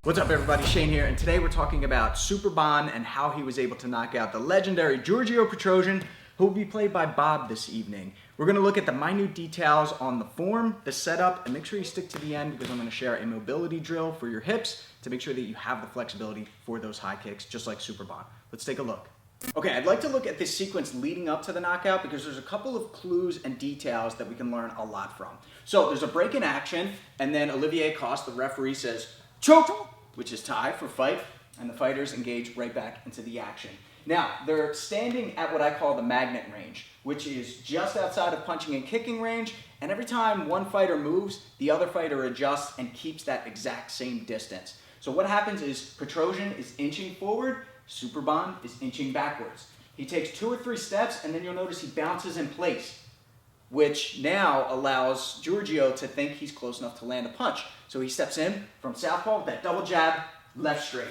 What's up everybody, Shane here, and today we're talking about Superbon and how he was able to knock out the legendary Giorgio Petrosyan, who will be played by Bob this evening. We're going to look at the minute details on the form, the setup, and make sure you stick to the end because I'm going to share a mobility drill for your hips to make sure that you have the flexibility for those high kicks, just like Superbon. Let's take a look. Okay, I'd like to look at this sequence leading up to the knockout because there's a couple of clues and details that we can learn a lot from. So there's a break in action, and then Olivier Coste, the referee, says, choke, which is tie for fight, and the fighters engage right back into the action. Now, they're standing at what I call the magnet range, which is just outside of punching and kicking range, and every time one fighter moves, the other fighter adjusts and keeps that exact same distance. So what happens is Petrosyan is inching forward, Superbon is inching backwards. He takes 2 or 3 steps, and then you'll notice he bounces in place, which now allows Giorgio to think he's close enough to land a punch. So he steps in from southpaw with that double jab, left straight.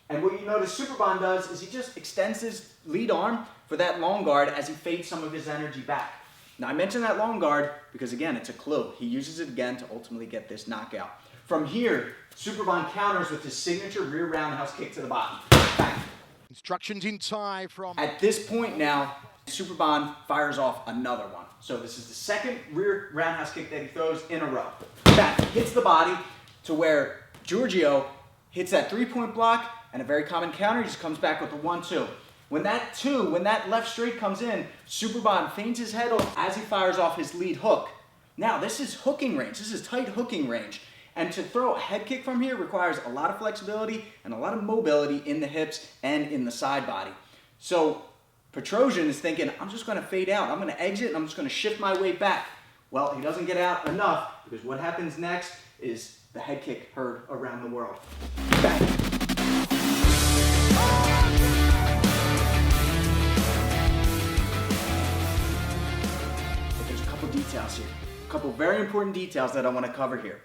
And what you notice Superbon does is he just extends his lead arm for that long guard as he fades some of his energy back. Now I mentioned that long guard because again, it's a clue. He uses it again to ultimately get this knockout. From here, Superbon counters with his signature rear roundhouse kick to the body. Bang. Instructions in tie from... At this point now, Superbon fires off another one. So this is the second rear roundhouse kick that he throws in a row. Bang, hits the body to where Giorgio hits that 3-point block, and a very common counter, he just comes back with a 1-2. When that left straight comes in, Superbon feigns his head off as he fires off his lead hook. Now this is hooking range, this is tight hooking range. And to throw a head kick from here requires a lot of flexibility and a lot of mobility in the hips and in the side body. So Petrosyan is thinking, I'm just going to fade out. I'm going to exit and I'm just going to shift my weight back. Well, he doesn't get out enough because what happens next is the head kick heard around the world. Bang. But there's a couple details here. A couple very important details that I want to cover here.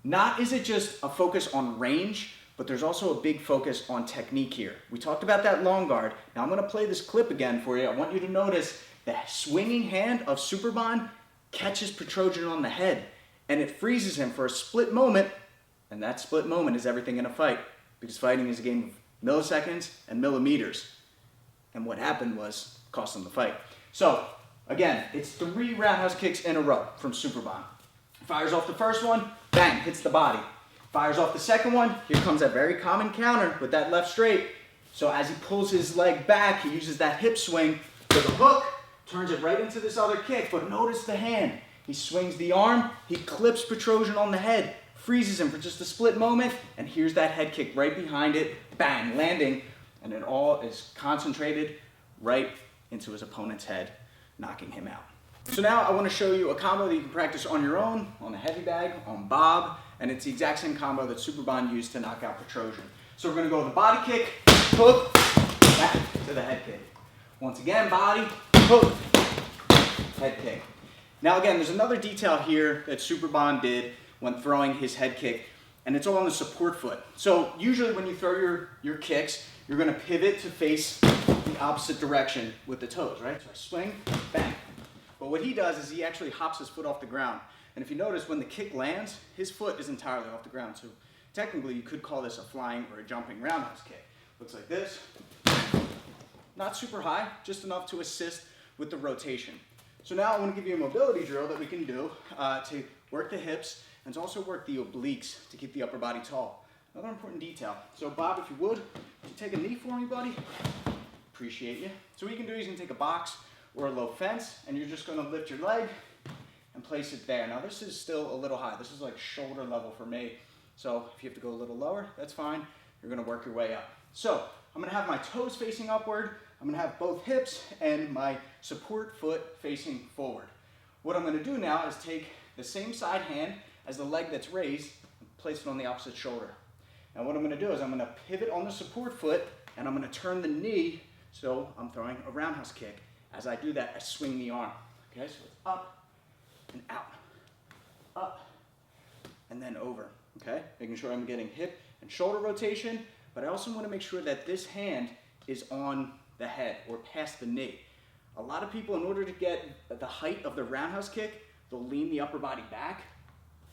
Not is it just a focus on range, but there's also a big focus on technique here. We talked about that long guard. Now I'm going to play this clip again for you. I want you to notice the swinging hand of Superbon catches Petrosyan on the head, and it freezes him for a split moment, and that split moment is everything in a fight, because fighting is a game of milliseconds and millimeters. And what happened was cost him the fight. So again, it's 3 roundhouse kicks in a row from Superbon. Fires off the first one, bang, hits the body. Fires off the second one, here comes that very common counter with that left straight. So as he pulls his leg back, he uses that hip swing for the hook, turns it right into this other kick, but notice the hand. He swings the arm, he clips Petrosyan on the head, freezes him for just a split moment, and here's that head kick right behind it, bang, landing, and it all is concentrated right into his opponent's head, knocking him out. So now I want to show you a combo that you can practice on your own, on the heavy bag, on Bob, and it's the exact same combo that Superbon used to knock out Petrosyan. So we're going to go with the body kick, hook, back to the head kick. Once again, body, hook, head kick. Now again, there's another detail here that Superbon did when throwing his head kick, and it's all on the support foot. So usually when you throw your kicks, you're going to pivot to face the opposite direction with the toes, right? So I swing, bang. But what he does is he actually hops his foot off the ground. And if you notice, when the kick lands, his foot is entirely off the ground. So technically, you could call this a flying or a jumping roundhouse kick. Looks like this. Not super high, just enough to assist with the rotation. So now I want to give you a mobility drill that we can do to work the hips and to also work the obliques to keep the upper body tall. Another important detail. So Bob, if you would you take a knee for me, buddy? Appreciate you. So what you can do is you can take a box or a low fence, and you're just going to lift your leg and place it there. Now this is still a little high. This is like shoulder level for me. So if you have to go a little lower, that's fine. You're going to work your way up. So I'm going to have my toes facing upward. I'm going to have both hips and my support foot facing forward. What I'm going to do now is take the same side hand as the leg that's raised and place it on the opposite shoulder. And what I'm going to do is I'm going to pivot on the support foot, and I'm going to turn the knee so I'm throwing a roundhouse kick. As I do that, I swing the arm. Okay, so it's up and out, up and then over. Okay, making sure I'm getting hip and shoulder rotation, but I also want to make sure that this hand is on the head or past the knee. A lot of people, in order to get the height of the roundhouse kick, they'll lean the upper body back.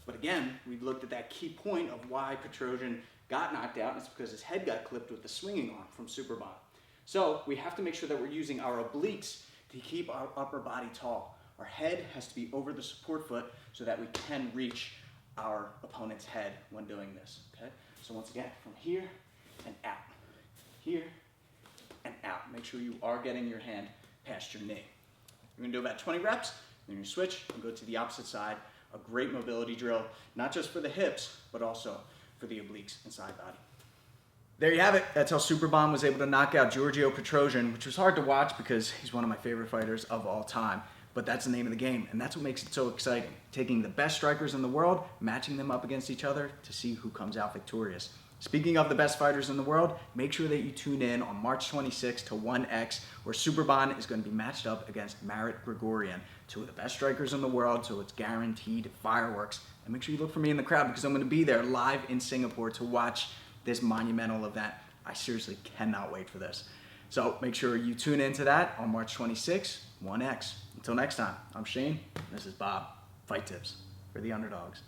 But again, we looked at that key point of why Petrosyan got knocked out, and it's because his head got clipped with the swinging arm from Superbon. So we have to make sure that we're using our obliques to keep our upper body tall. Our head has to be over the support foot so that we can reach our opponent's head when doing this, okay? So once again, from here and out, here and out. Make sure you are getting your hand past your knee. You're gonna do about 20 reps, then you switch and go to the opposite side. A great mobility drill, not just for the hips, but also for the obliques and side body. There you have it. That's how Superbon was able to knock out Giorgio Petrosyan, which was hard to watch because he's one of my favorite fighters of all time. But that's the name of the game, and that's what makes it so exciting. Taking the best strikers in the world, matching them up against each other to see who comes out victorious. Speaking of the best fighters in the world, make sure that you tune in on March 26th to 1X, where Superbon is going to be matched up against Marat Grigorian, two of the best strikers in the world, so it's guaranteed fireworks. And make sure you look for me in the crowd because I'm going to be there live in Singapore to watch this monumental event. I seriously cannot wait for this. So make sure you tune into that on March 26th, 1X. Until next time, I'm Shane, this is Bob. Fight tips for the underdogs.